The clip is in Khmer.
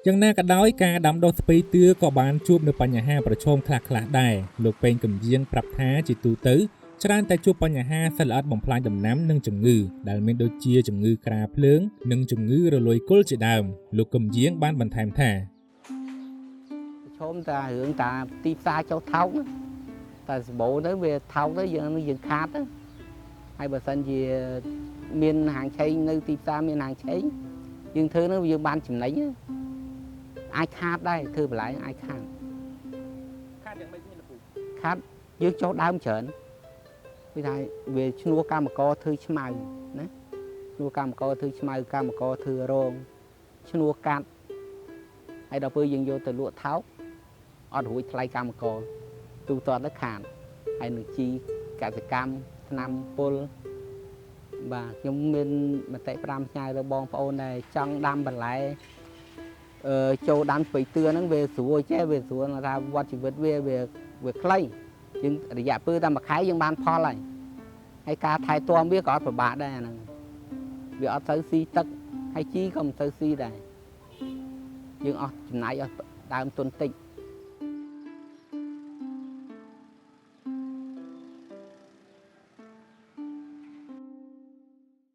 យ៉ាងណាក៏ដោយការដាំដុះស្ពៃតឿក៏បានជួបនូវបញ្ហាប្រឈមខ្លះៗដែរលោកពេញកំយាងប្រាប់ថាជាទូទៅច្រើនតែជួបបញ្ហាសត្វល្អិតបំផ្លាញដំណាំនិងជំងឺដែលមានដូចជាជំងឺក្រាភ្លើងនិងជំងឺរលួយគល់ជាដើមលោកកំយាងបានបន្ថែមថាប្រឈមតារឿងតាទីផ្សារចុះថោកតែសម្បូរទៅវាថោកទៅយើងខាតទៅហើយបើសិនជាមានហាងឆេងនៅទីផ្សារមានហាងឆេងយើងធ្វើនោះយើងបានចំណេញអាចខាតដែរធ្វើបន្លែអាចខាតយ៉ាងម៉េចនេះលោកពូខាតយើងចុះដើមច្រើនវាថាវាឈ្នួសកម្មករធ្វើឆ្មៅណាឈ្នួសកម្មករធ្វើឆ្មៅកម្មករធ្វើរងឈ្នួសកាត់ហើយដល់ពេលយើងយកទៅលក់ថោកអត់រួចថ្លៃកម្មករទូទាត់ទៅខាតហើយនឹងជីកសិកម្មថ្នាំពុលបាទខ្ញុំមានមតិ5ផ្ញើទៅបងប្អូនដែលចង់ដាំបន្លែចូលដាំស្ពៃតឿហ្នឹងវាស្រួលចេះវាស្រួលថាវត្តជីវិតវាខ្លីយើងរយៈពេលតែមួយខែយើងបានផលហើយការថែទាំវាក៏អត់ពិបាកដែរអាហ្នឹងវាអត់ទៅស៊ីទឹកហើយជីក៏មិនទៅស៊ីដែរយើងអស់ចំណាយអស់ដើមទុនតិច